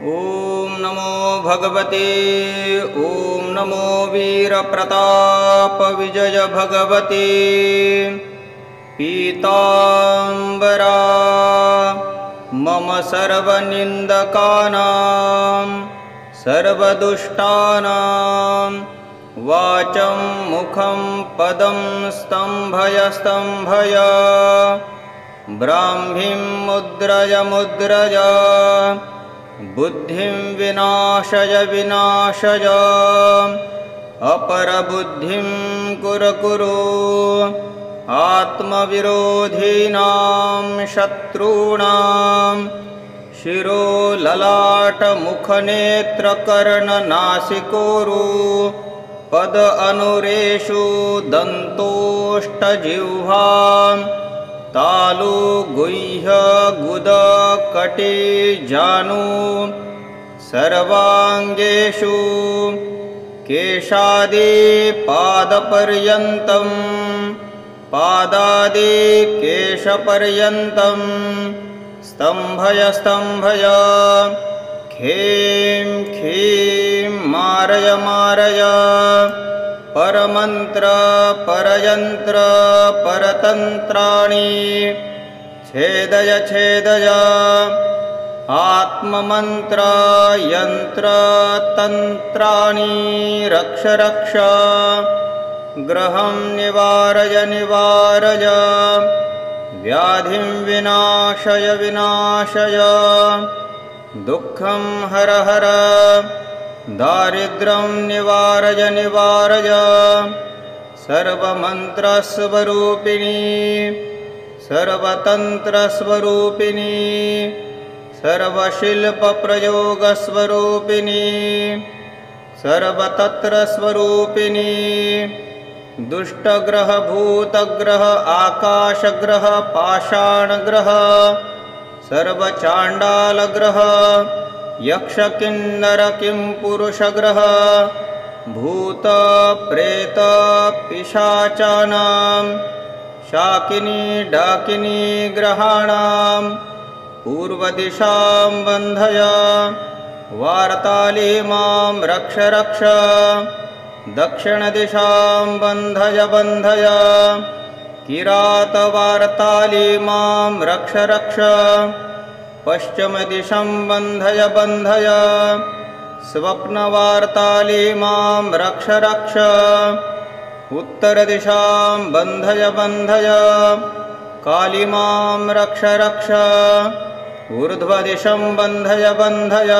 ॐ नमो भगवते ॐ नमो वीरप्रताप विजय भगवते पीताम्बरा मम सर्वनिन्दकानां सर्वदुष्टानां वाचं मुखं पदं स्तम्भय स्तम्भय ब्राह्मीं मुद्रय मुद्रय बुद्धिं विनाशय विनाशय अपरबुद्धिं कुरु कुरु आत्मविरोधिनां शत्रूणां शिरो ललाटमुखनेत्रकर्णनासिकोरु पद अनुरेषु दन्तोष्टजिह्वां तालु गुह्य गुद कटी जानु सर्वांगेषु केशादि पादपर्यन्तं पादादि केशपर्यन्तं स्तम्भय स्तम्भय खें खीं मारय मारय परमन्त्र परयन्त्र परतन्त्राणि छेदय छेदय आत्ममन्त्र यन्त्र तन्त्राणि रक्ष रक्ष ग्रहं निवारय निवारय व्याधिं विनाशय विनाशय दुःखं हर हर दारिद्र्यं निवारय निवारय सर्वमन्त्रस्वरूपिणी सर्वतन्त्रस्वरूपिणी सर्वशिल्पप्रयोगस्वरूपिणी सर्वतत्रस्वरूपिणी दुष्टग्रह भूतग्रह आकाशग्रह पाषाणग्रह सर्वचाण्डालग्रह यक्ष किन्नर किंपुरुषग्रह भूत प्रेत पिशाचानां शाकिनी डाकिनी ग्रहाणां पूर्वदिशां बन्धय वार्ताली मां रक्ष रक्ष दक्षिणदिशां बन्धय बन्धय किरातवार्ताली मां रक्ष रक्ष पश्चिमदिशं बन्धय बन्धय स्वप्नवार्ताली मां रक्ष रक्ष उत्तरदिशां बन्धय बन्धय काली मां रक्ष रक्ष ऊर्ध्वदिशं बन्धय बन्धय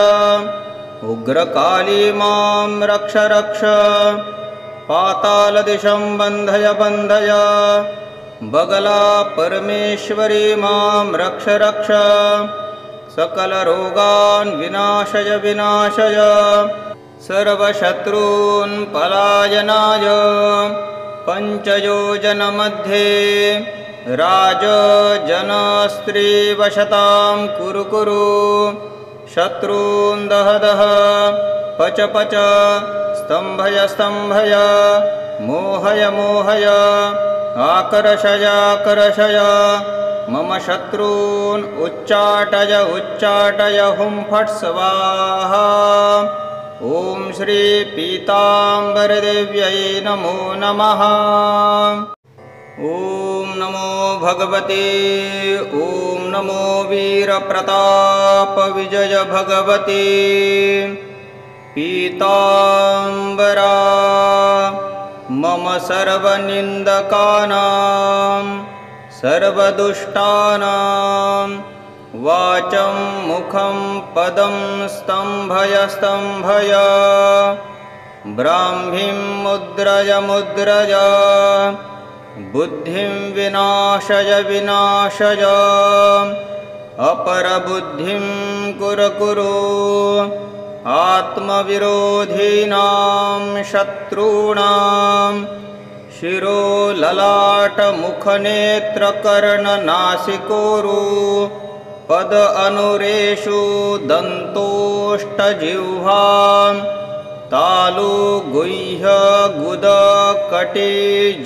उग्रकाली मां रक्ष रक्ष पातालदिशं बन्धय बन्धय बगला परमेश्वरी मां रक्ष रक्ष सकलरोगान् विनाशय विनाशय सर्वशत्रून् पलायनाय पञ्चयोजनमध्ये राजजनस्त्रीवशतां कुरु कुरु शत्रून् दह दह पच पच स्तम्भय स्तम्भय मोहय मोहय आकर्षय आकर्षय मम शत्रून् उच्चाटय उच्चाटय हुं फट् स्वाहा। ॐ श्री पीताम्बरदेव्यै नमो नमः। ॐ नमो भगवते ॐ नमो वीरप्रताप विजय भगवते पीताम्बरा मम सर्वनिन्दकानां सर्वदुष्टानां वाचं मुखं पदं स्तम्भय स्तम्भय ब्राह्मीं मुद्रय मुद्रय बुद्धिं विनाशय विनाशय अपरबुद्धिं कुरु कुरु आत्मविरोधिनां शत्रूणां शिरो ललाटमुखनेत्रकर्णनासिकोरु पद अनुरेषु दन्तोष्टजिह्वां तालु गुह्य गुद कटी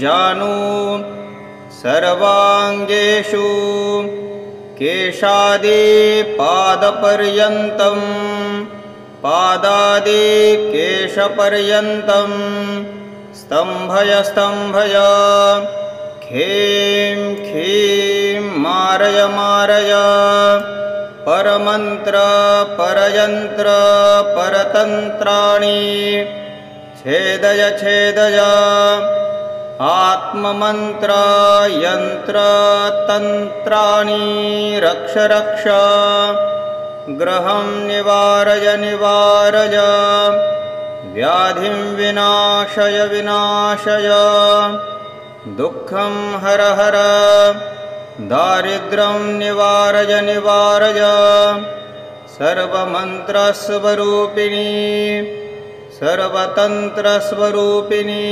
जानु सर्वांगेषु केशादिपादपर्यन्तं पादादिकेशपर्यन्तं स्तम्भय स्तम्भय खीं खीं मारय मारय परमन्त्र परयन्त्र परतन्त्राणि छेदय छेदय आत्ममन्त्र यन्त्र तन्त्राणि रक्ष रक्ष ग्रहं निवारय निवारय व्याधिं विनाशय विनाशय दुःखं हर हर दारिद्र्यं निवारय निवारय सर्वमन्त्रस्वरूपिणी सर्वतन्त्रस्वरूपिणी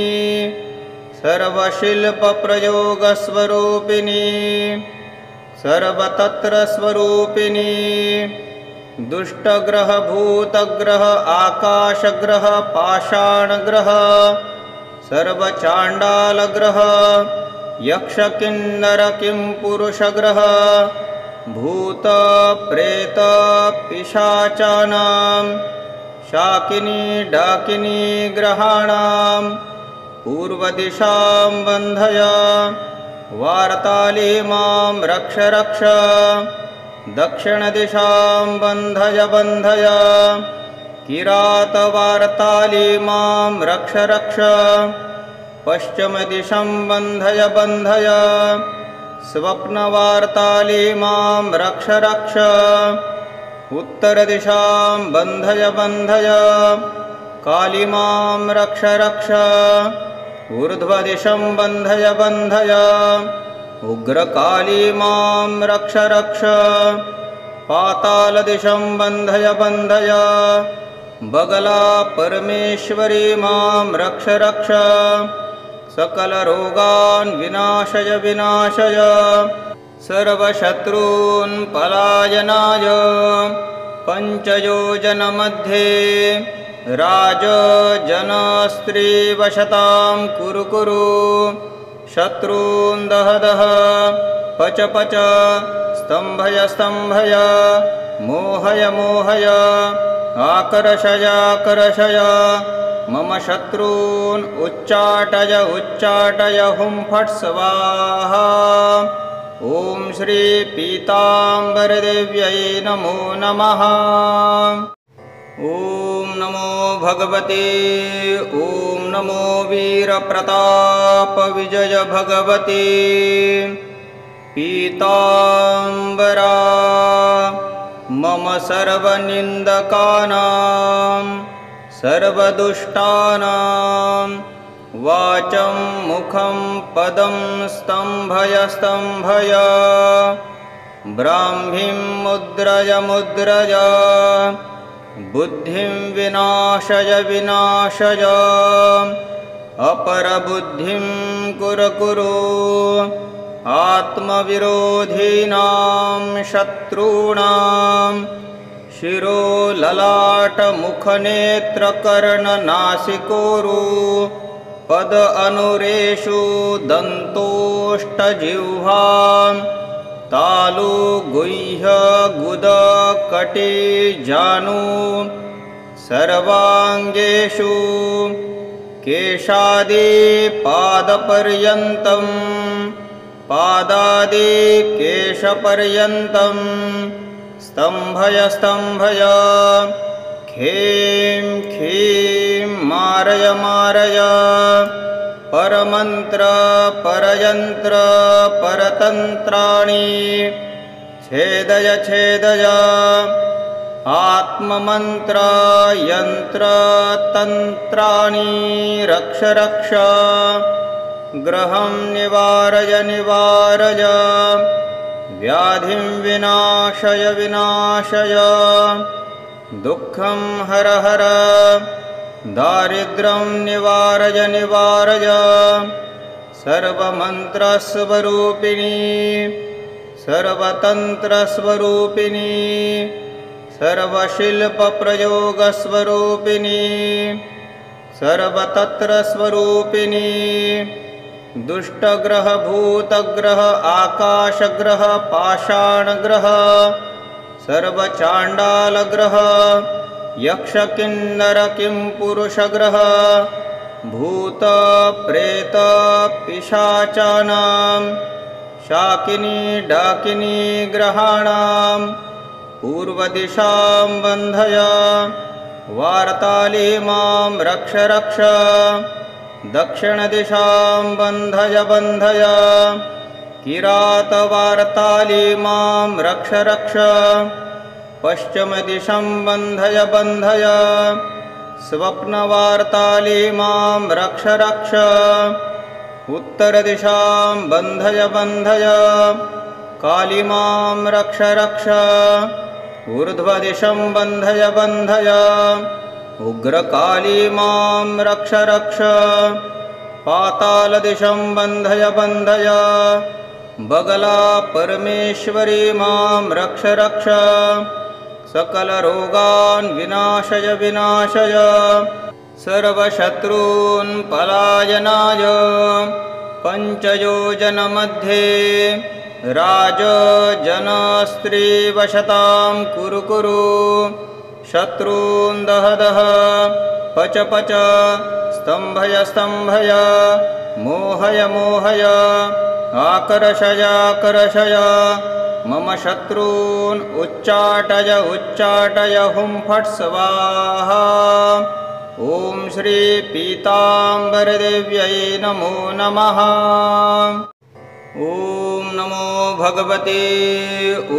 सर्वशिल्पप्रयोगस्वरूपिणी सर्वतत्रस्वरूपिणी दुष्टग्रह भूतग्रह आकाशग्रह पाषाणग्रह सर्वचाण्डालग्रह यक्षकिन्नर किंपुरुषग्रह भूत प्रेत पिशाचानां शाकिनी डाकिनी ग्रहाणां पूर्वदिशां बन्धय वार्ताली मां रक्ष रक्ष दक्षिणदिशां बन्धय बन्धय किरातवार्ताली मां रक्ष रक्ष पश्चिमदिशं बन्धय बन्धय स्वप्नवार्ताली मां रक्ष रक्ष उत्तरदिशां बन्धय बन्धय काली मां रक्ष रक्ष ऊर्ध्वदिशं बन्धय बन्धय उग्रकाली मां रक्ष रक्ष पातालदिशं बन्धय बन्धय बगला परमेश्वरी मां रक्ष रक्ष सकलरोगान् विनाशय विनाशय सर्वशत्रून् पलायनाय पञ्चयोजनमध्ये राजजनस्त्रीवशतां कुरु कुरु शत्रून् दह दह पच पच स्तम्भय स्तम्भय मोहय मोहय आकर्षय आकर्षय मम शत्रून् उच्चाटय उच्चाटय हुं फट् स्वाहा। ॐ श्री पीताम्बरदेव्यै नमो नमः। ॐ नमो भगवते ॐ नमो वीरप्रताप विजय भगवते पीताम्बरा मम सर्वनिन्दकानां सर्वदुष्टानां वाचं मुखं पदं स्तम्भय स्तम्भय ब्राह्मीं मुद्रय मुद्रय बुद्धिं विनाशय विनाशय अपरबुद्धिं कुरु कुरु आत्मविरोधिनां शत्रूणां शिरो ललाट मुखनेत्रकर्णनासिकोरु पद अनुरेषु दन्तोष्टजिह्वां तालु गुह्य गुद कटी जानु सर्वांगेषु केशादि पादपर्यन्तं पादादि केशपर्यन्तं स्तम्भय स्तम्भय खीं खीं मारय मारय परमन्त्र परयन्त्र परतन्त्राणि छेदय छेदय आत्ममन्त्र यन्त्र तन्त्राणि रक्ष रक्ष ग्रहं निवारय निवारय व्याधिं विनाशय विनाशय दुःखं हर हर दारिद्र्यं निवारय निवारय सर्वमन्त्रस्वरूपिणी सर्वतन्त्रस्वरूपिणी सर्वशिल्पप्रयोगस्वरूपिणी सर्वतत्रस्वरूपिणी दुष्टग्रह भूतग्रह आकाशग्रह पाषाणग्रह सर्वचाण्डालग्रह यक्षकिन्नर किंपुरुषग्रह भूत प्रेत पिशाचानां शाकिनी डाकिनी ग्रहाणां पूर्वदिशां बन्धय वार्ताली मां रक्ष रक्ष दक्षिणदिशां बन्धय बन्धय किरातवार्ताली मां रक्ष रक्ष पश्चिमदिशं बन्धय बन्धय स्वप्नवार्ताली मां रक्ष रक्ष उत्तरदिशां बन्धय बन्धय काली मां रक्ष रक्ष ऊर्ध्वदिशं बन्धय बन्धय उग्रकाली मां रक्ष रक्ष पातालदिशं बन्धय बन्धय बगला परमेश्वरी मां रक्ष रक्ष सकलरोगान् विनाशय विनाशय सर्वशत्रून् पलायनाय पञ्चयोजनमध्ये राजजनस्त्रीवशतां कुरु कुरु शत्रून् दह दह पच पच स्तम्भय स्तम्भय मोहय मोहय आकर्षय आकर्षय मम शत्रून् उच्चाटय उच्चाटय हुं फट् स्वाहा। ॐ श्री पीताम्बरदेव्यै नमो नमः। ॐ नमो भगवते ॐ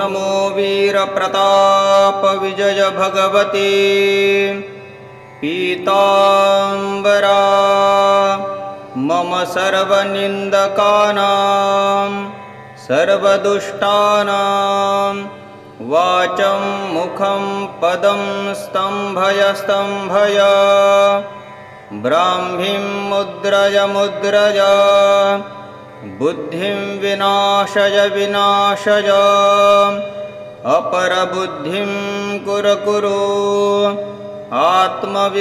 नमो वीरप्रताप विजय भगवते पीताम्बरा मम सर्वनिन्दकानां सर्वदुष्टानां वाचं मुखं पदं स्तम्भय स्तम्भय ब्राह्मीं मुद्रय मुद्रय बुद्धिं विनाशय विनाशय अपरबुद्धिं कुरु कुरु आत्मविरोधीनां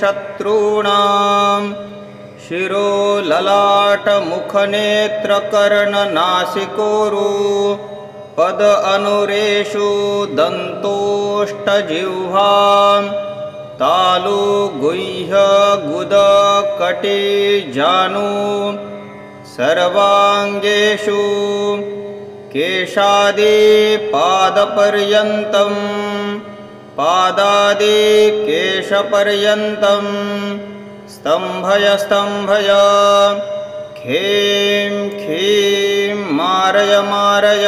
शत्रूणां शिरो ललाट मुखनेत्रकर्णनासिकोरु पद अनुरेषु दन्तोष्टजिह्वां तालु गुह्य गुद कटी जानु सर्वांगेषु केशादि पादपर्यन्तं पादादि केशपर्यन्तं स्तम्भय स्तम्भय खीं खीं मारय मारय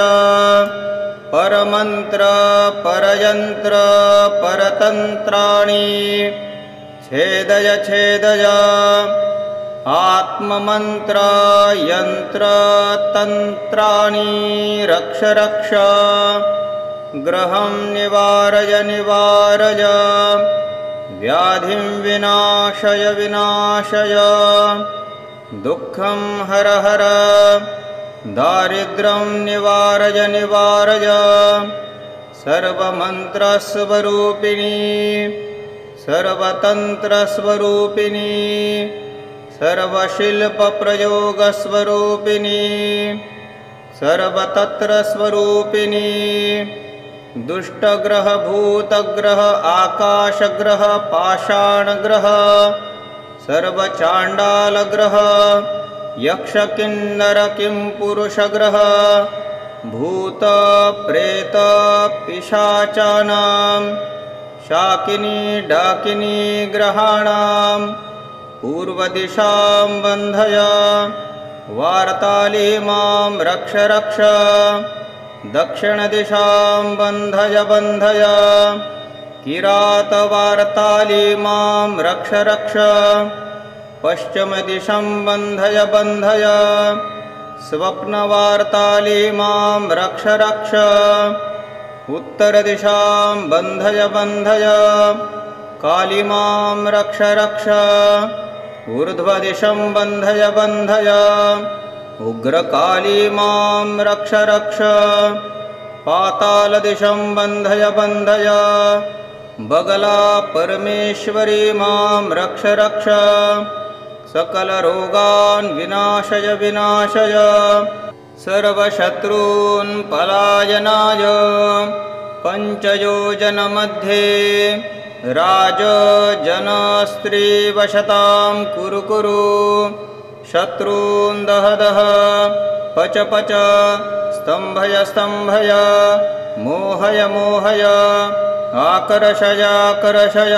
परमन्त्र परयन्त्र परतन्त्राणि छेदय छेदय आत्ममन्त्र यन्त्र तन्त्राणि रक्ष रक्ष ग्रहं निवारय निवारय व्याधिं विनाशय विनाशय दुःखं हर हर दारिद्र्यं निवारय निवारय सर्वमन्त्रस्वरूपिणी सर्वतन्त्रस्वरूपिणी सर्वशिल्पप्रयोगस्वरूपिणी सर्वतत्रस्वरूपिणी दुष्टग्रह भूतग्रह आकाशग्रह पाषाणग्रह सर्वचाण्डालग्रह यक्षकिन्नर किंपुरुषग्रह भूत प्रेत पिशाचानां शाकिनी डाकिनी ग्रहाणां पूर्वदिशां बन्धय वार्ताली मां रक्ष रक्ष दक्षिणदिशां बन्धय बन्धय किरातवार्ताली मां रक्ष रक्ष पश्चिमदिशं बन्धय बन्धय स्वप्नवार्ताली मां रक्ष रक्ष उत्तरदिशां बन्धय बन्धय काली मां रक्ष रक्ष ऊर्ध्वदिशं बन्धय बन्धय उग्रकाली मां रक्ष रक्ष पातालदिशं बन्धय बन्धय बगला परमेश्वरी मां रक्ष रक्ष सकलरोगान् विनाशय विनाशय सर्वशत्रून् पलायनाय पञ्चयोजनमध्ये राजजनस्त्रीवशतां कुरु कुरु शत्रून् दह दह पच पच स्तम्भय स्तम्भय मोहय मोहय आकर्षय आकर्षय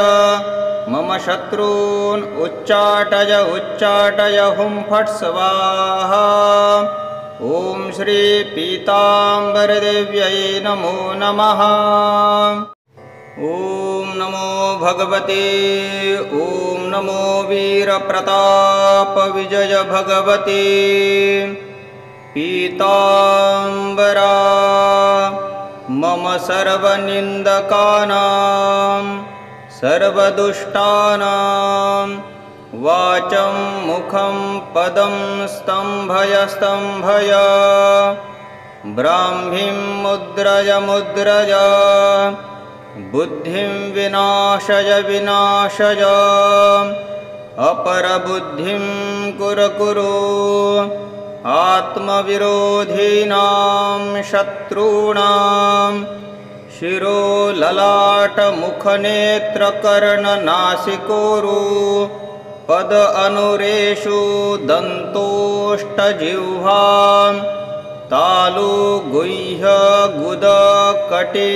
मम शत्रून् उच्चाटय उच्चाटय हुं फट् स्वाहा। ॐ श्री पीताम्बरदेव्यै नमो नमः। ॐ नमो भगवते ॐ नमो वीरप्रताप विजय भगवते पीताम्बरा मम सर्वनिन्दकानां सर्वदुष्टानां वाचं मुखं पदं स्तम्भय स्तम्भय ब्राह्मीं मुद्रय मुद्रय बुद्धिं विनाशय विनाशय अपरबुद्धिं कुरु कुरु आत्मविरोधिनां शत्रूणां शिरो ललाटमुखनेत्रकर्णनासिकोरु पद अनुरेषु दन्तोष्टजिह्वां तालु गुह्य गुद कटी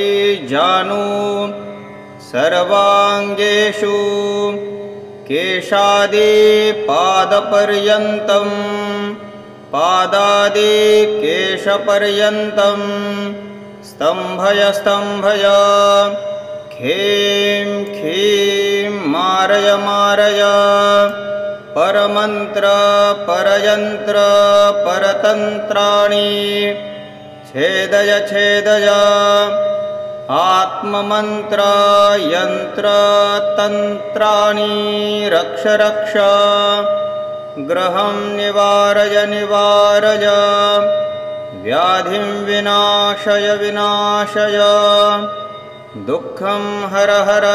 जानु सर्वाङ्गेषु केशादि पादपर्यन्तं पादादि केशपर्यन्तं स्तम्भय स्तम्भय खीं खीं मारय मारय परमन्त्र परयन्त्र परतन्त्राणि छेदय छेदय आत्ममन्त्र यन्त्र तन्त्राणि रक्ष रक्ष ग्रहं निवारय निवारय व्याधिं विनाशय विनाशय दुःखं हर हर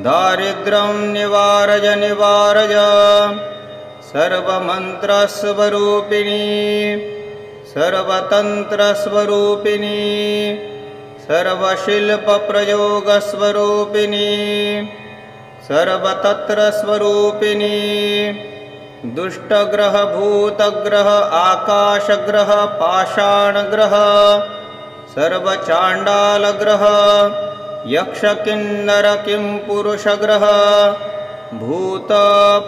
दारिद्र्यं निवारय निवारय सर्वमन्त्रस्वरूपिणी सर्वतन्त्रस्वरूपिणी सर्वशिल्पप्रयोगस्वरूपिणी सर्वतत्रस्वरूपिणी दुष्टग्रह भूतग्रह आकाशग्रह पाषाणग्रह सर्वचाण्डालग्रह यक्षकिन्नर किंपुरुषग्रह भूत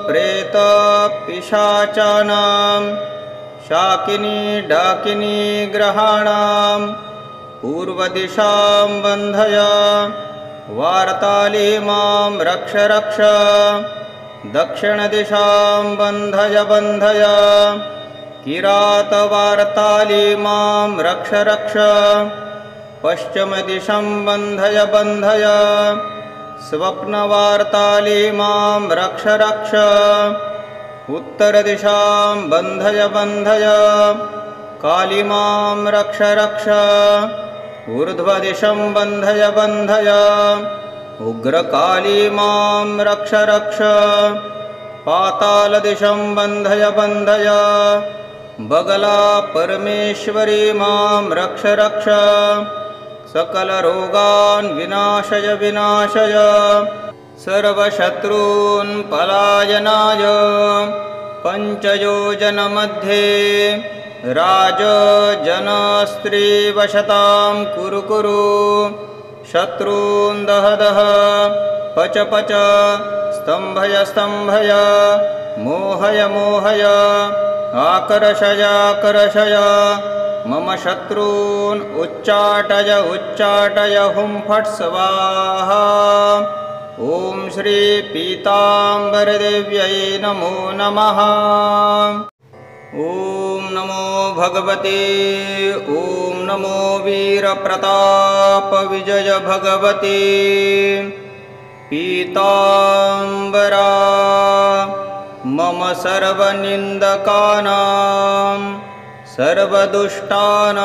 प्रेत पिशाचानां शाकिनी डाकिनी ग्रहाणां पूर्वदिशां बन्धय वार्ताली मां रक्ष रक्ष दक्षिणदिशां बन्धय बन्धय किरातवार्ताली मां रक्ष रक्ष पश्चिमदिशं बन्धय बन्धय स्वप्नवार्ताली मां रक्ष रक्ष उत्तरदिशां बन्धय बन्धय काली मां रक्ष रक्ष ऊर्ध्वदिशं बन्धय बन्धय उग्रकाली मां रक्ष रक्ष पातालदिशं बन्धय बन्धय बगला परमेश्वरी मां रक्ष रक्ष सकलरोगान् विनाशय विनाशय सर्वशत्रून् पलायनाय पञ्चयोजनमध्ये राजजनस्त्रीवशतां कुरु कुरु शत्रून् दह दह पच पच स्तम्भय स्तम्भय मोहय मोहय आकर्षय आकर्षय मम शत्रून् उच्चाटय उच्चाटय हुं फट् स्वाहा। ॐ श्री पीताम्बरदेव्यै नमो नमः। ॐ नमो भगवते ॐ नमो वीरप्रताप विजय भगवते पीताम्बरा मम सर्वनिन्दकानां सर्वदुष्टानां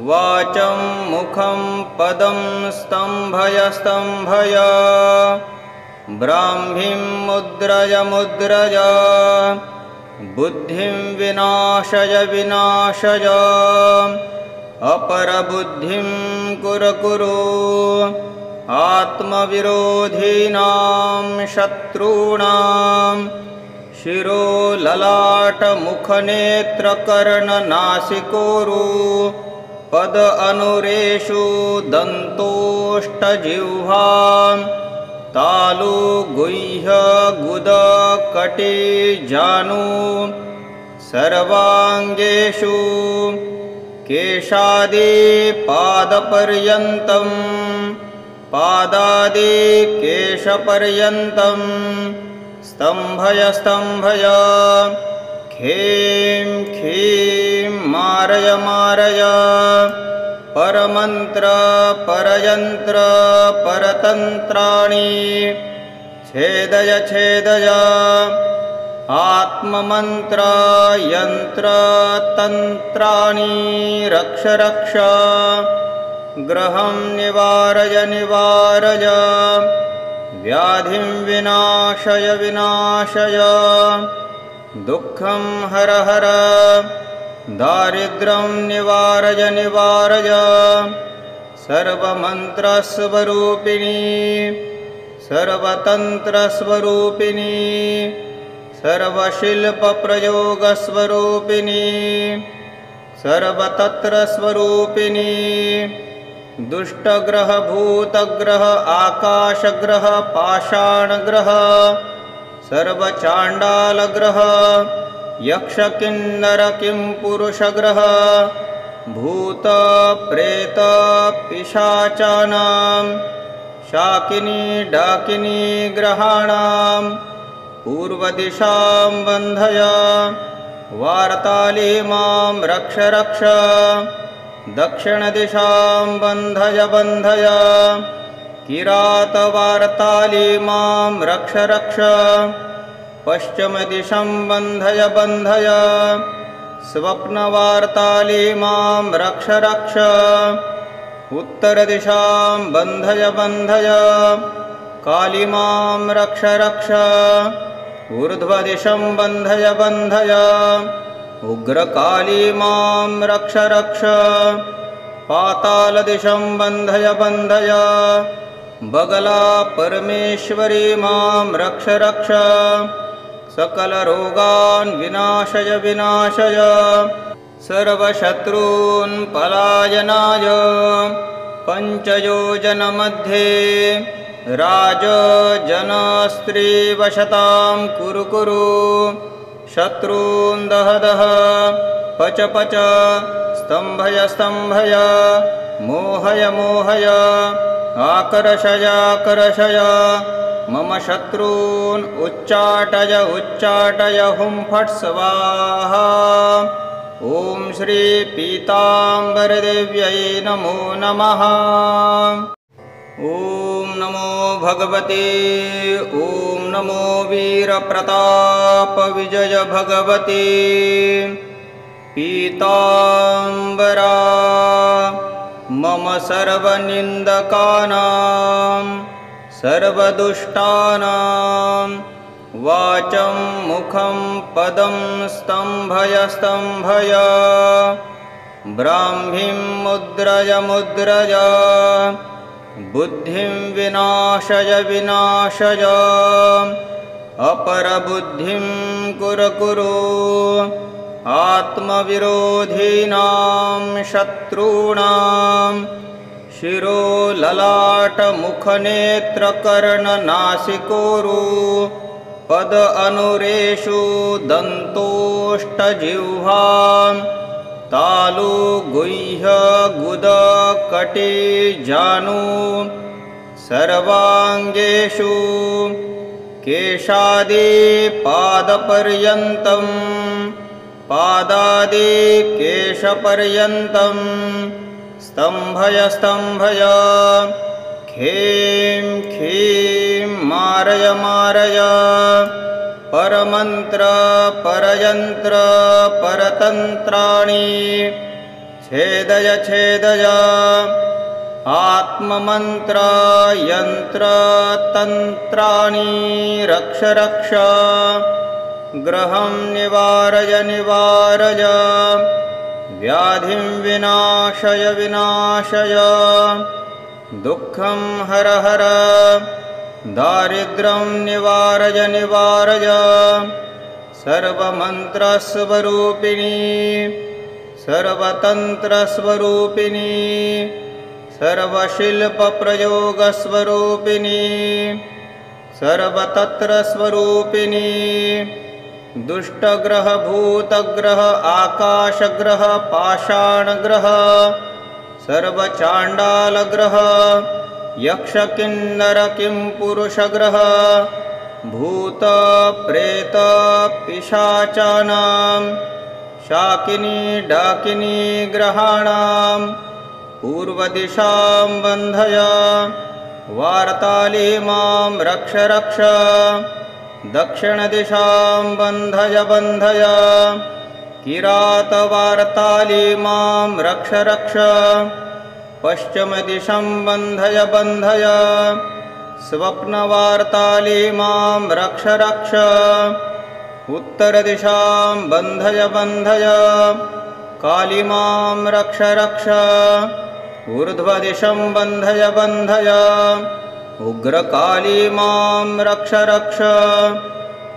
वाचं मुखं पदं स्तम्भय स्तम्भय ब्राह्मीं मुद्रय मुद्रय बुद्धिं विनाशय विनाशय अपरबुद्धिं कुरु कुरु आत्मविरोधिनां शत्रूणां शिरो ललाट मुखनेत्रकर्णनासिकोरु पद अनुरेषु दन्तोष्टजिह्वां तालु गुह्य गुद कटी जानु सर्वांगेषु केशादि पादपर्यन्तं पादादि केशपर्यन्तं स्तंभय स्तंभय खें खीं मारय मारय परमंत्र परयंत्र परतंत्राणि छेदय छेदय आत्ममंत्र यंत्र तंत्राणि रक्ष रक्ष ग्रहं निवारय निवारय व्याधिं विनाशय विनाशय दुःखं हर हर दारिद्र्यं निवारय निवारय सर्वमन्त्रस्वरूपिणी सर्वतन्त्रस्वरूपिणी सर्वशिल्पप्रयोगस्वरूपिणी सर्वतत्रस्वरूपिणी दुष्टग्रह भूतग्रह आकाशग्रह पाषाणग्रह सर्वचाण्डालग्रह यक्षकिन्नर किंपुरुषग्रह भूत प्रेत पिशाचानां शाकिनी डाकिनी ग्रहाणां पूर्वदिशां बन्धय वार्ताली मां रक्ष रक्ष दक्षिणदिशां बन्धय बन्धय किरातवार्ताली मां रक्ष रक्ष पश्चिमदिशं बन्धय बन्धय स्वप्नवार्ताली मां रक्ष रक्ष उत्तरदिशां बन्धय बन्धय काली मां रक्ष रक्ष ऊर्ध्वदिशं बन्धय बन्धय उग्रकाली मां रक्ष रक्ष पातालदिशं बन्धय बन्धय बगला परमेश्वरी मां रक्ष रक्ष सकलरोगान् विनाशय विनाशय सर्वशत्रून् पलायनाय पञ्चयोजनमध्ये राजजनस्त्रीवशतां कुरु कुरु शत्रून् दह दह पच पच स्तंभय स्तंभय मोहय मोहय आकर्षय आकर्षय मम शत्रून् उच्चाटय उच्चाटय हुं फट् स्वाहा। ॐ श्री पीताम्बरदेव्यै नमो नमः। ॐ नमो भगवते ॐ नमो वीरप्रताप विजय भगवते पीताम्बरा मम सर्वनिन्दकानां सर्वदुष्टानां वाचं मुखं पदं स्तंभय स्तंभय ब्राह्मीं मुद्रय मुद्रय बुद्धिं विनाशय विनाशय अपरबुद्धिं कुरु कुरु आत्मविरोधिनां शत्रूणां शिरो ललाट मुखनेत्रकर्णनासिकोरु पद अनुरेषु दन्तोष्टजिह्वां तालु गुह्य गुद कटी जानु सर्वांगेषु केशादि पादपर्यन्तं पादादि केशपर्यन्तं स्तंभय स्तंभय खें खीं मारय मारय परमंत्र परयंत्र परतंत्राणि छेदय छेदय आत्ममन्त्र यन्त्रतन्त्राणि रक्ष रक्ष ग्रहं निवारय निवारय व्याधिं विनाशय विनाशय दुःखं हर हर दारिद्र्यं निवारय निवारय सर्वमन्त्रस्वरूपिणी सर्वतन्त्रस्वरूपिणी सर्वशिल्पप्रयोगस्वरूपिणी सर्वतत्रस्वरूपिणी दुष्टग्रह भूतग्रह आकाशग्रह पाषाणग्रह सर्वचाण्डालग्रह यक्षकिन्नर किंपुरुषग्रह भूत प्रेत पिशाचानां शाकिनी डाकिनी ग्रहाणां पूर्वदिशां बन्धय वार्ताली मां रक्ष रक्ष दक्षिणदिशां बन्धय बन्धय किरातवार्ताली मां रक्ष रक्ष पश्चिमदिशं बन्धय बन्धय स्वप्नवार्ताली मां रक्ष रक्ष उत्तरदिशां बन्धय बन्धय काली मां रक्ष रक्ष ऊर्ध्वदिशं बन्धय बन्धय उग्रकाली मां रक्ष रक्ष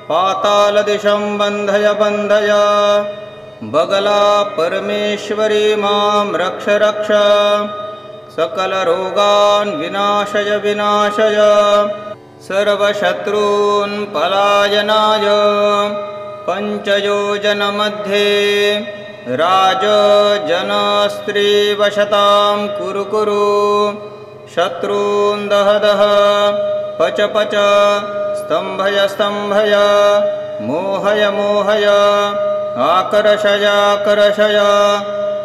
पातालदिशं बन्धय बन्धय बगला परमेश्वरी मां रक्ष रक्ष सकलरोगान् विनाशय विनाशय सर्वशत्रून् पलायनाय पञ्चयोजनमध्ये राजजनस्त्रीवशतां कुरु कुरु शत्रून् दह दह पच पच स्तम्भय स्तम्भय मोहय मोहय आकर्षय आकर्षय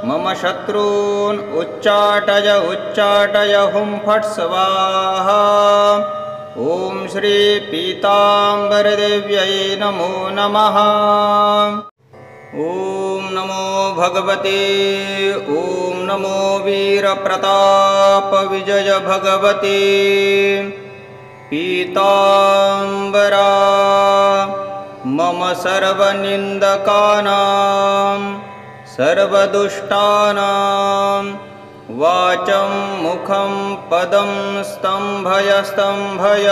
मम शत्रून् उच्चाटय उच्चाटय हुं फट् स्वाहा। ॐ श्री पीताम्बरदेव्यै नमो नमः। ॐ नमो भगवते ॐ नमो वीरप्रताप विजय भगवते पीताम्बरा मम सर्वनिन्दकानां सर्वदुष्टानां वाचं मुखं पदं स्तम्भय स्तम्भय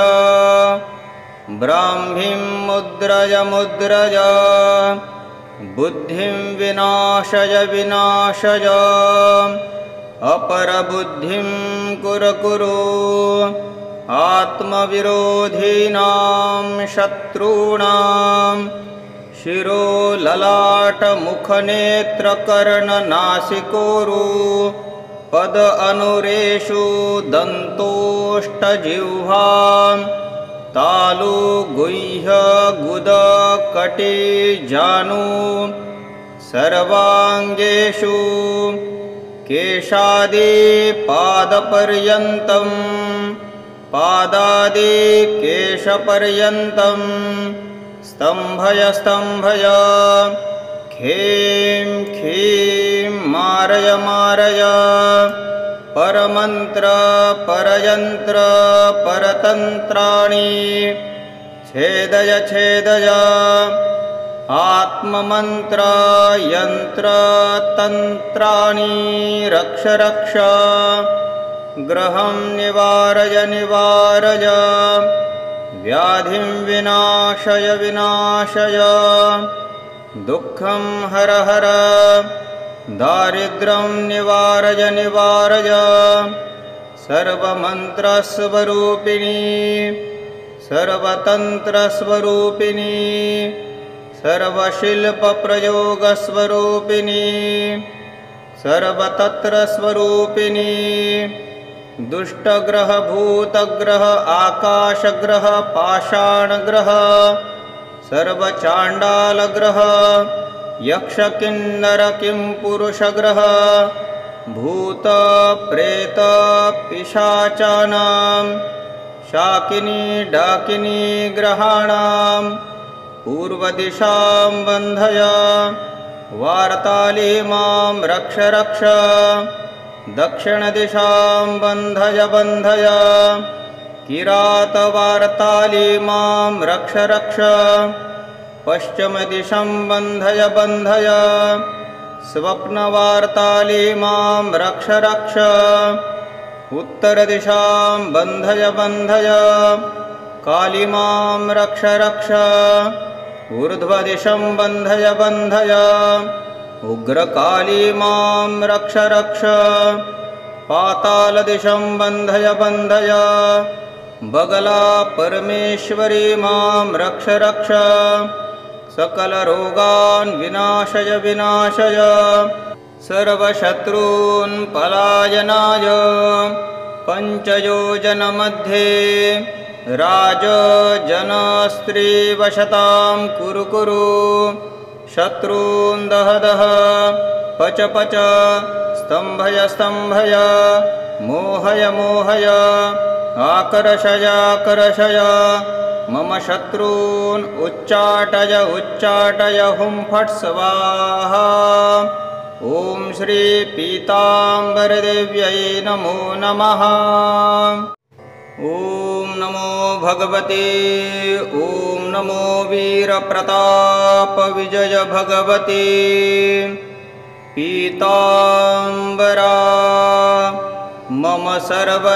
ब्राह्मीं मुद्रय मुद्रय बुद्धिं विनाशय विनाशय अपरबुद्धिं कुरु कुरु आत्मविरोधिनां शत्रूणां शिरो ललाट मुखनेत्रकर्णनासिकोरु पद अनुरेषु दन्तोष्टजिह्वां तालु गुह्य गुद कटी जानु सर्वांगेषु केशादि पादपर्यन्तं पादादि केशपर्यन्तं स्तम्भय स्तम्भय खीं खीं मारय मारय परमन्त्र परयन्त्र परतन्त्राणि छेदय छेदय आत्ममन्त्र यन्त्रतन्त्राणि रक्ष रक्ष ग्रहं निवारय निवारय व्याधिं विनाशय विनाशय दुःखं हर हर दारिद्र्यं निवारय निवारय सर्वमन्त्रस्वरूपिणी सर्वतन्त्रस्वरूपिणी सर्वशिल्पप्रयोगस्वरूपिणी सर्वतत्रस्वरूपिणी दुष्टग्रह भूतग्रह आकाशग्रह पाषाणग्रह सर्वचाण्डालग्रह यक्षकिन्नर किंपुरुषग्रह भूत प्रेत पिशाचानां शाकिनी डाकिनी ग्रहाणां पूर्वदिशां बन्धय वार्ताली मां रक्ष रक्ष दक्षिणदिशां बन्धय बन्धय किरातवार्ताली मां रक्ष रक्ष पश्चिमदिशं बन्धय बन्धय स्वप्नवार्ताली मां रक्ष रक्ष उत्तरदिशां बन्धय बन्धय काली मां रक्ष रक्ष ऊर्ध्वदिशं बन्धय बन्धय उग्रकाली मां रक्ष रक्ष पातालदिशं बन्धय बन्धय बगला परमेश्वरी मां रक्ष रक्ष सकलरोगान् विनाशय विनाशय सर्वशत्रून् पलायनाय पञ्चयोजनमध्ये राजजनस्त्रीवशतां कुरु कुरु शत्रून् दह दह पच पच स्तम्भय स्तम्भय मोहय मोहय आकर्षय आकर्षय मम शत्रून् उच्चाटय उच्चाटय हुं फट् स्वाहा। ॐ श्री पीताम्बरदेव्यै नमो नमः। ॐ नमो भगवते ॐ नमो वीरप्रताप विजय भगवते पीताम्बरा मम सर्वनिन्दकानां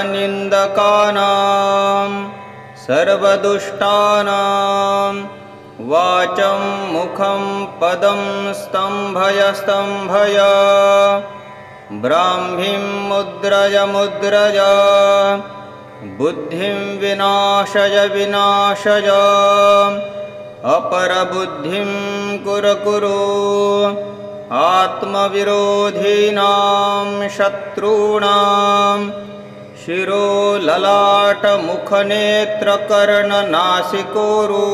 सर्वदुष्टानां वाचं मुखं पदं स्तम्भय स्तम्भय ब्राह्मीं मुद्रय मुद्रय बुद्धिं विनाशय विनाशय अपरबुद्धिं कुरु कुरु आत्मविरोधीनां शत्रूणां शिरो ललाट मुखनेत्रकर्णनासिकोरु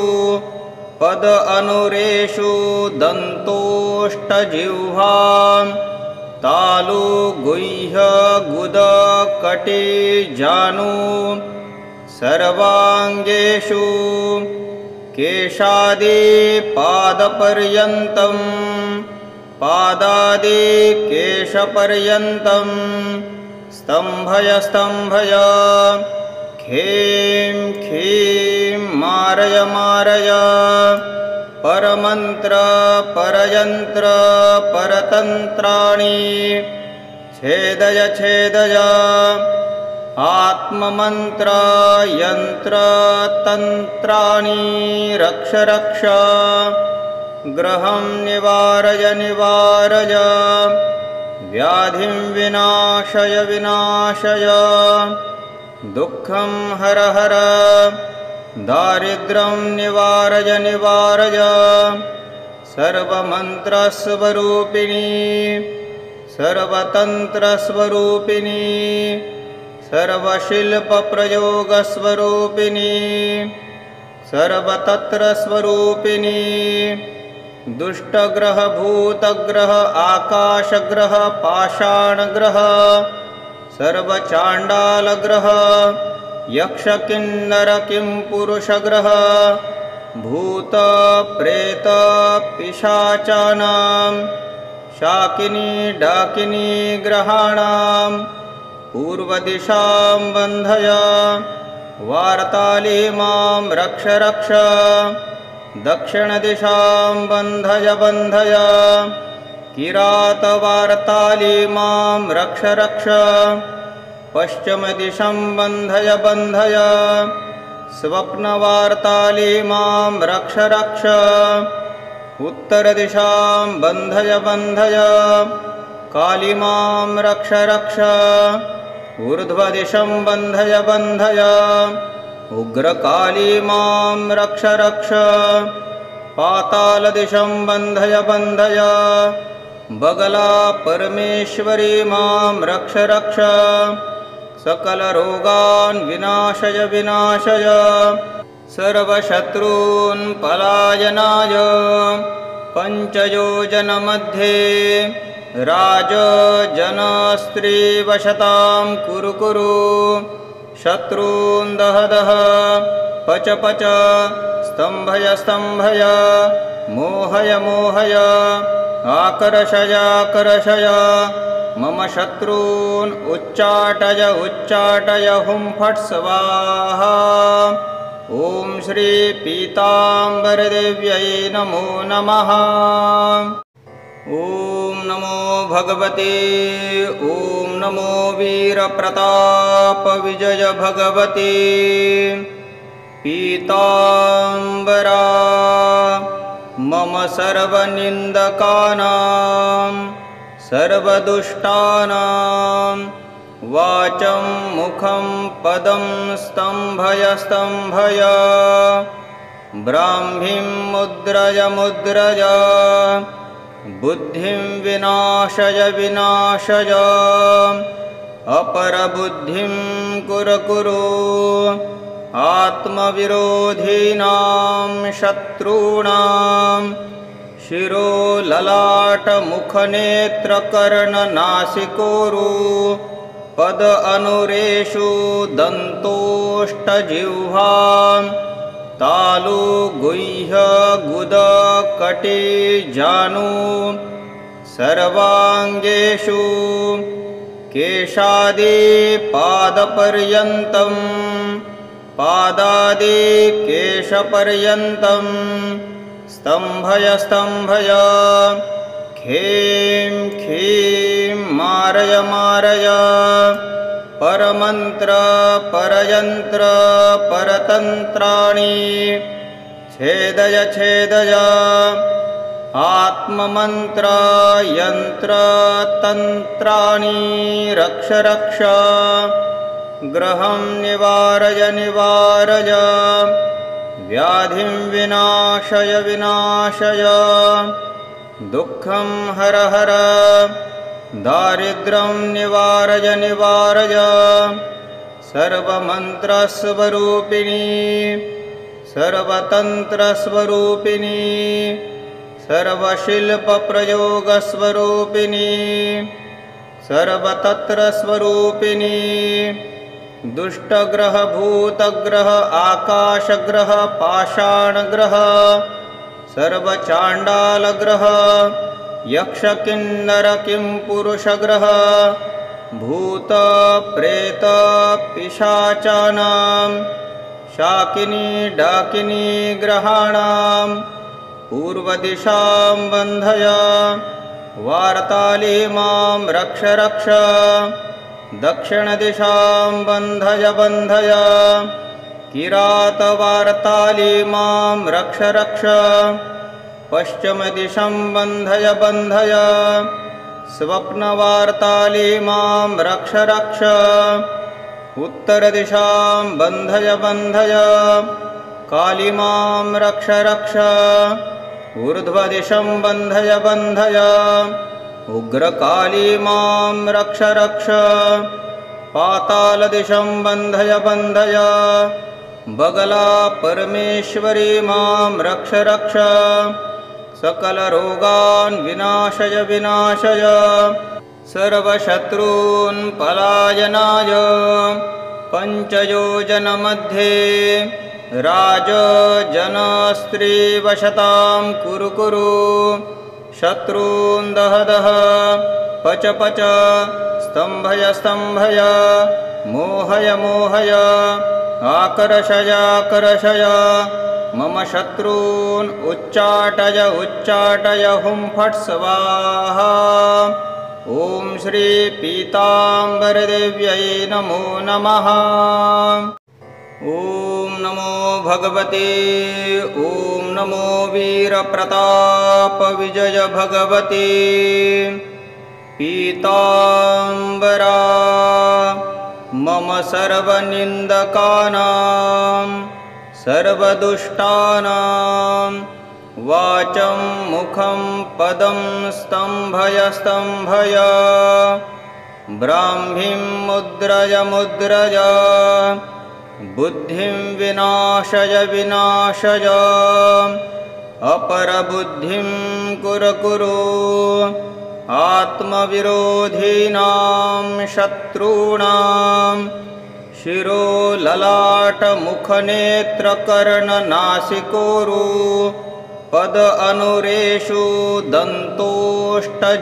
पद अनुरेषु दन्तोष्टजिह्वां तालु गुह्य गुद कटी जानु सर्वाङ्गेषु केशादि पादपर्यन्तं पादादि केशपर्यन्तं स्तम्भय स्तम्भय खें खीं मारय मारय परमन्त्र परयन्त्र परतन्त्राणि छेदय छेदय आत्ममन्त्र यन्त्र तन्त्राणि रक्ष रक्ष ग्रहं निवारय निवारय व्याधिं विनाशय विनाशय दुःखं हर हर दारिद्र्यं निवारय निवारय सर्वमन्त्रस्वरूपिणी सर्वतन्त्रस्वरूपिणी सर्वशिल्पप्रयोगस्वरूपिणी सर्वतत्रस्वरूपिणी दुष्टग्रह भूतग्रह आकाशग्रह पाषाणग्रह सर्वचाण्डालग्रह यक्षकिन्नर किंपुरुषग्रह भूत प्रेत पिशाचानां शाकिनी डाकिनी ग्रहाणां पूर्वदिशां बन्धय वार्ताली मां रक्ष रक्ष दक्षिणदिशां बन्धय बन्धय किरातवार्ताली मां रक्ष रक्ष पश्चिमदिशं बन्धय बन्धय स्वप्नवार्ताली मां रक्ष रक्ष उत्तरदिशां बन्धय बन्धय काली मां रक्ष रक्ष ऊर्ध्वदिशं बन्धय बन्धय उग्रकाली मां रक्ष रक्ष पातालदिशं बन्धय बन्धय बगला परमेश्वरी मां रक्ष रक्ष सकलरोगान् विनाशय विनाशय सर्वशत्रून् पलायनाय पञ्चयोजनमध्ये राजजनस्त्रीवशतां कुरु कुरु शत्रून् दह दह पच पच स्तम्भय स्तम्भय मोहय मोहय आकर्षय आकर्षय मम शत्रून् उच्चाटय उच्चाटय हुं फट् स्वाहा। ॐ श्री पीताम्बरदेव्यै नमो नमः। ॐ नमो भगवते, ॐ नमो वीरप्रताप विजय भगवते। पीताम्बरा मम सर्वनिन्दकानां सर्वदुष्टानां वाचं मुखं पदं स्तम्भय स्तम्भय। ब्राह्मीं मुद्रय मुद्रय, बुद्धिं विनाशय विनाशय। अपरबुद्धिं कुरु कुरु, आत्मविरोधिनां शत्रूणां शिरो ललाट मुखनेत्रकर्णनासिकोरु पद अनुरेषु दन्तोष्टजिह्वां तालु गुह्य गुद कटी जानु सर्वाङ्गेषु केशादि पादपर्यन्तं पादादि केशपर्यन्तं स्तम्भय स्तम्भय। खें खीं मारय मारय, परमन्त्र परयन्त्र परतन्त्राणि छेदय छेदय। आत्ममन्त्र यन्त्र तन्त्राणि रक्ष रक्ष। ग्रहं निवारय निवारय, व्याधिं विनाशय विनाशय। दुःखं हर हर, दारिद्र्यं निवारय निवारय। सर्वमन्त्रस्वरूपिणी सर्वतन्त्रस्वरूपिणी सर्वशिल्पप्रयोगस्वरूपिणी सर्वतत्रस्वरूपिणी। दुष्टग्रह भूतग्रह आकाशग्रह पाषाणग्रह सर्वचाण्डालग्रह यक्षकिन्नर किंपुरुषग्रह भूत प्रेत पिशाचानां शाकिनी डाकिनी ग्रहाणां पूर्वदिशां बन्धय। वार्ताली मां रक्ष रक्ष, दक्षिणदिशां बन्धय बन्धय। किरातवार्ताली मां रक्ष रक्ष, पश्चिमदिशं बन्धय बन्धय। स्वप्नवार्ताली मां रक्ष रक्ष, उत्तरदिशां बन्धय बन्धय। काली मां रक्ष रक्ष, ऊर्ध्वदिशं बन्धय बन्धय। उग्रकाली मां रक्ष रक्ष, पातालदिशं बन्धय बन्धय। बगला परमेश्वरी मां रक्ष रक्ष, सकलरोगान् विनाशय विनाशय। सर्वशत्रून् पलायनाय पञ्चयोजनमध्ये राजजनस्त्रीवशतां कुरु कुरु। शत्रून् दह दह, पच पच, स्तम्भय स्तम्भय। मोहय मोहय, आकर्षय आकर्षय। मम शत्रून् उच्चाटय उच्चाटय हुं फट् स्वाहा। ॐ श्री पीताम्बरदेव्यै नमो नमः। ॐ नमो भगवते, ॐ नमो वीरप्रताप विजय भगवते। पीताम्बरा मम सर्वनिन्दकानां सर्वदुष्टानां वाचं मुखं पदं स्तम्भय स्तम्भय। ब्राह्मीं मुद्रय मुद्रय, बुद्धिं विनाशय विनाशय। अपरबुद्धिं कुरु कुरु, आत्मविरोधिनां शत्रूणां शिरो ललाट मुखनेत्रकर्णनासिकोरु पद अनुरेषु दन्तोष्टजिह्वां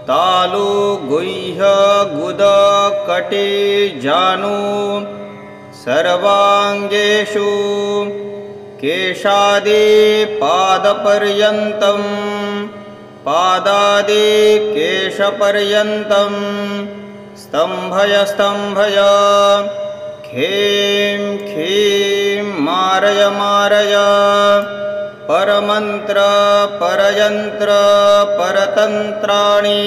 तालु गुह्य गुद कटी जानु सर्वांगेषु केशादि पादपर्यन्तं पादादि केशपर्यन्तं स्तंभय स्तंभय खें खीं मारय मारय परमंत्र परयंत्र परतंत्राणि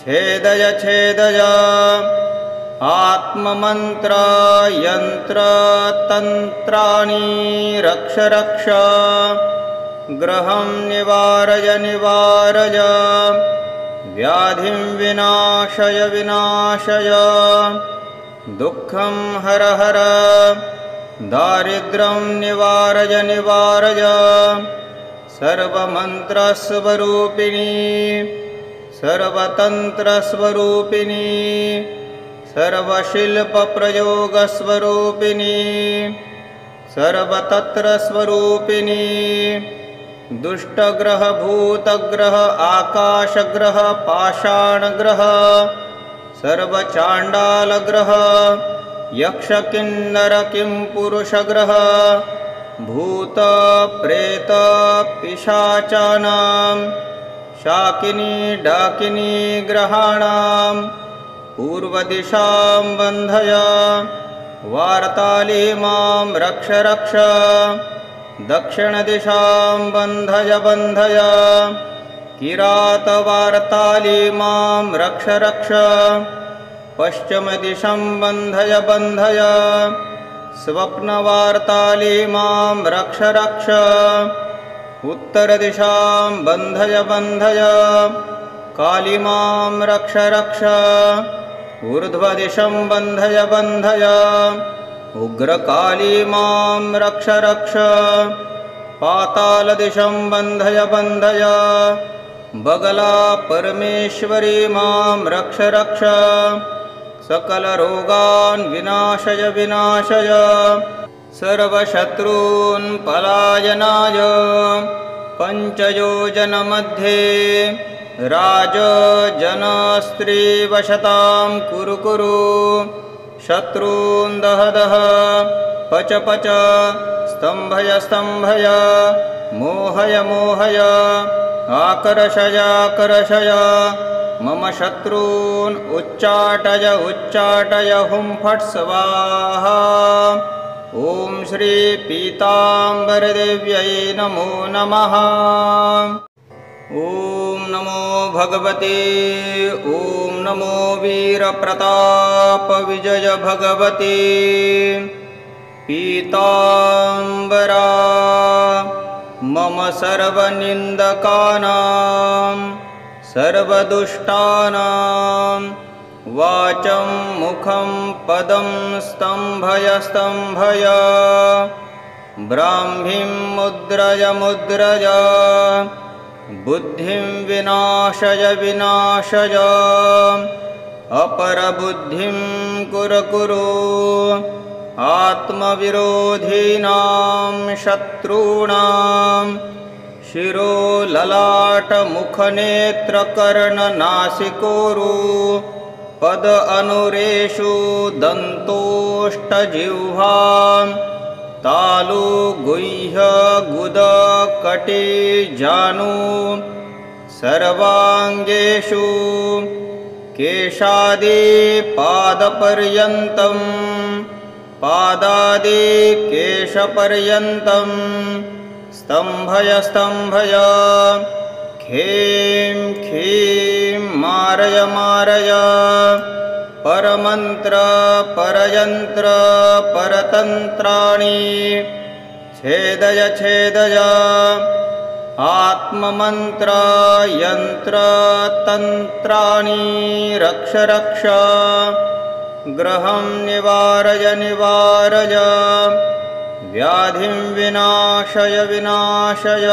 छेदय छेदय आत्ममंत्र यंत्र तंत्राणि रक्ष रक्ष ग्रहं निवारय निवारय व्याधिं विनाशय विनाशय दुःखं हर हर दारिद्र्यं निवारय निवारय सर्वमन्त्रस्वरूपिणी सर्वतन्त्रस्वरूपिणी सर्वशिल्पप्रयोगस्वरूपिणी सर्वतत्रस्वरूपिणी दुष्टग्रह भूतग्रह आकाशग्रह पाषाणग्रह सर्वचाण्डालग्रह यक्ष किन्नर किंपुरुषग्रह भूत प्रेत पिशाचानां शाकिनी डाकिनी ग्रहाणां पूर्वदिशां बन्धय वार्ताली मां रक्ष रक्ष दक्षिणदिशां बन्धय बन्धय किरातवार्ताली मां रक्ष रक्ष पश्चिमदिशं बन्धय बन्धय स्वप्नवार्ताली मां रक्ष रक्ष उत्तरदिशां बन्धय बन्धय काली मां रक्ष रक्ष ऊर्ध्वदिशं बन्धय बन्धय उग्रकाली मां रक्ष रक्ष पातालदिशं बन्धय बन्धय बगला परमेश्वरी मां रक्ष रक्ष सकलरोगान् विनाशय विनाशय सर्वशत्रून् पलायनाय पञ्चयोजनमध्ये राजजनस्त्रीवशतां कुरु कुरु शत्रून् दह दह पच पच स्तंभय स्तंभय मोहय मोहय आकर्षय आकर्षय मम शत्रून् उच्चाटय उच्चाटय हुं फट् स्वाहा। ॐ श्री पीताम्बरदेव्यै नमो नमः। ॐ नमो भगवते ॐ नमो वीरप्रताप विजय भगवते पीताम्बरा मम सर्वनिन्दकानां सर्वदुष्टानां वाचं मुखं पदं स्तंभय स्तंभय ब्राह्मीं मुद्रय मुद्रय बुद्धिं विनाशय विनाशय अपरबुद्धिं कुरु कुरु आत्मविरोधीनां शत्रूणां शिरो ललाट मुखनेत्रकर्णनासिकोरु पद अनुरेषु दन्तोष्टजिह्वां तालु गुह्य गुद कटी जानु सर्वांगेषु केशादि पादपर्यन्तं पादादि केशपर्यन्तं स्तंभय स्तंभय खें खीं मारय मारय परमंत्र परयंत्र परतंत्राणि छेदय छेदय आत्ममंत्र यंत्र तंत्राणि रक्ष रक्ष ग्रहं निवारय निवारय व्याधिं विनाशय विनाशय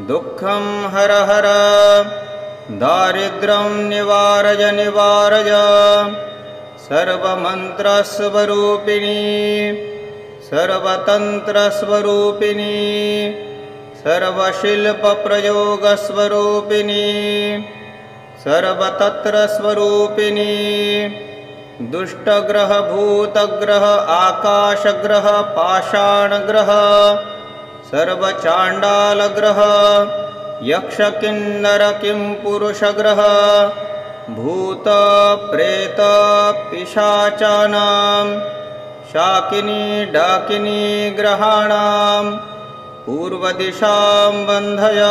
दुःखं हर हर दारिद्र्यं निवारय निवारय सर्वमन्त्रस्वरूपिणी सर्वतन्त्रस्वरूपिणी सर्वशिल्पप्रयोगस्वरूपिणी सर्वतत्र स्वरूपिणी दुष्टग्रह भूतग्रह आकाशग्रह पाषाणग्रह सर्वचाण्डालग्रह यक्षकिन्नर किंपुरुषग्रह भूत प्रेत पिशाचानां शाकिनी डाकिनी ग्रहाणां पूर्वदिशां बन्धय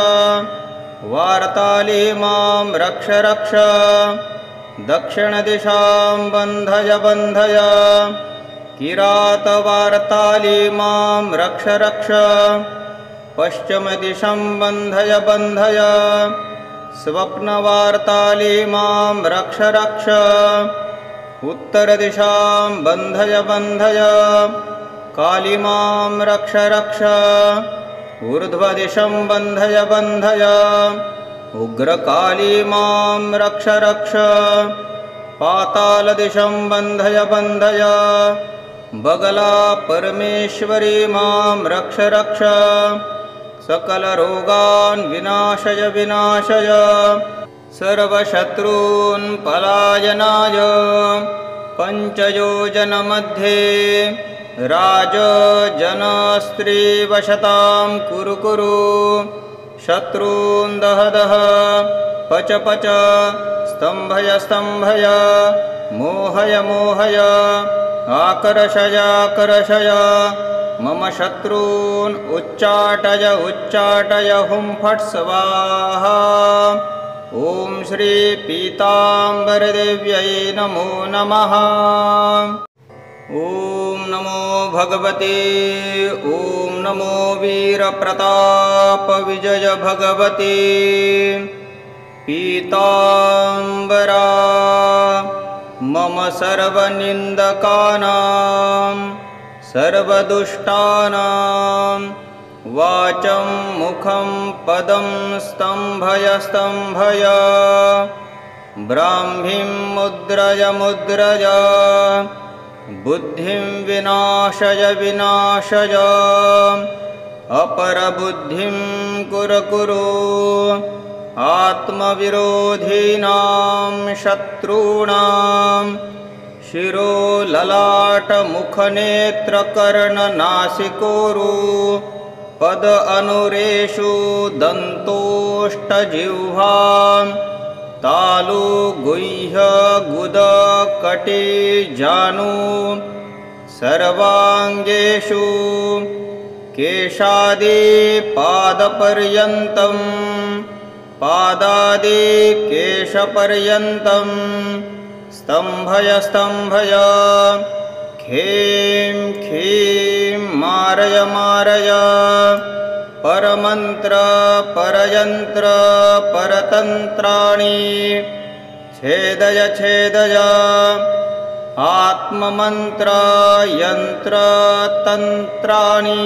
वार्ताली मां रक्ष रक्ष दक्षिणदिशां बन्धय बन्धय किरातवार्ताली मां रक्ष रक्ष पश्चिमदिशं बन्धय बन्धय स्वप्नवार्ताली मां रक्ष रक्ष उत्तरदिशां बन्धय बन्धय काली मां रक्ष रक्ष ऊर्ध्वदिशं बन्धय बन्धय उग्रकाली मां रक्ष रक्ष पातालदिशं बन्धय बन्धय बगला परमेश्वरी मां रक्ष रक्ष सकलरोगान् विनाशय विनाशय सर्वशत्रून् पलायनाय पञ्चयोजनमध्ये राजजनस्त्रीवशतां कुरु कुरु शत्रून् दह दह पच पच स्तम्भय स्तम्भय मोहय मोहय आकर्षय आकर्षय मम शत्रून् उच्चाटय उच्चाटय हुं फट् स्वाहा। ॐ श्री पीताम्बरदेव्यै नमो नमः। ॐ नमो भगवते ॐ नमो वीरप्रताप विजय भगवते पीताम्बरा मम सर्वनिन्दकानां सर्वदुष्टानां वाचं मुखं पदं स्तम्भय स्तम्भय ब्राह्मीं मुद्रय मुद्रय बुद्धिं विनाशय विनाशय अपरबुद्धिं कुरु कुरु आत्मविरोधीनां शत्रूणां शिरो ललाट मुखनेत्रकर्णनासिकोरु पद अनुरेषु दन्तोष्टजिह्वां तालु गुह्य गुद कटी जानु सर्वांगेषु केशादि पादपर्यन्तं पादादि केशपर्यन्तं स्तम्भय स्तम्भय खीं खीं मारय मारय परमन्त्र परयन्त्र परतन्त्राणि छेदय छेदय आत्ममन्त्र यन्त्र तन्त्राणि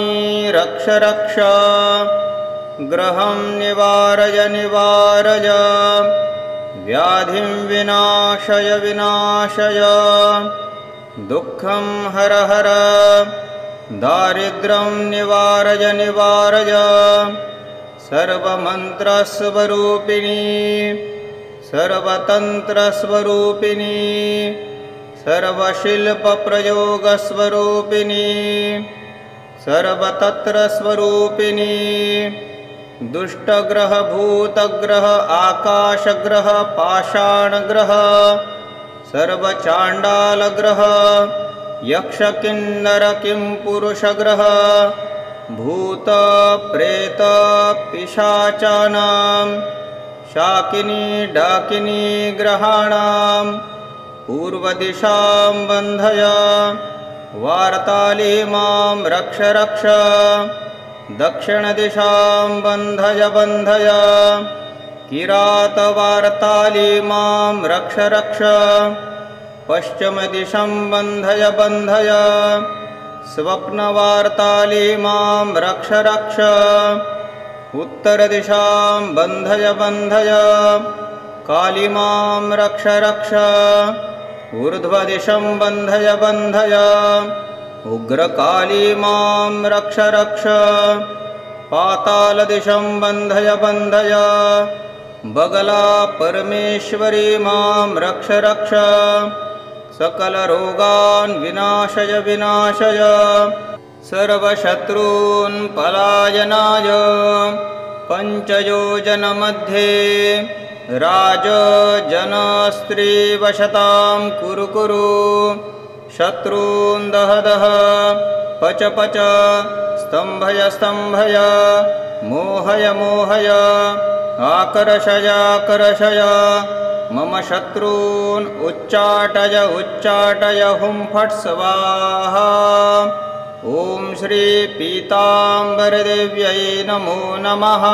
रक्ष रक्ष ग्रहं निवारय निवारय व्याधिं विनाशय विनाशय दुःखं हर हर दारिद्र्यं निवारय निवारय सर्वमन्त्रस्वरूपिणी सर्वतन्त्रस्वरूपिणी सर्वशिल्पप्रयोगस्वरूपिणी सर्वतत्रस्वरूपिणी दुष्टग्रह भूतग्रह आकाशग्रह पाषाणग्रह सर्वचाण्डालग्रह यक्षकिन्नर किंपुरुषग्रह भूत प्रेत पिशाचानां शाकिनी डाकिनी ग्रहाणां पूर्वदिशां बन्धय वार्ताली मां रक्ष रक्ष दक्षिणदिशां बन्धय बन्धय किरातवार्ताली मां रक्ष रक्ष पश्चिमदिशं बन्धय बन्धय स्वप्नवार्ताली मां रक्ष रक्ष उत्तरदिशां बन्धय बन्धय काली मां रक्ष रक्ष ऊर्ध्वदिशं बन्धय बन्धय उग्रकाली मां रक्ष रक्ष पातालदिशं बन्धय बन्धय बगला परमेश्वरी मां रक्ष रक्ष सकलरोगान् विनाशय विनाशय सर्वशत्रून् पलायनाय पञ्चयोजनमध्ये राजजनस्त्रीवशतां कुरु कुरु शत्रून् दह दह पच पच स्तम्भय स्तम्भय मोहय मोहय आकर्षय आकर्षय मम शत्रून् उच्चाटय उच्चाटय हुं फट् स्वाहा। ॐ श्री पीताम्बरदेव्यै नमो नमः।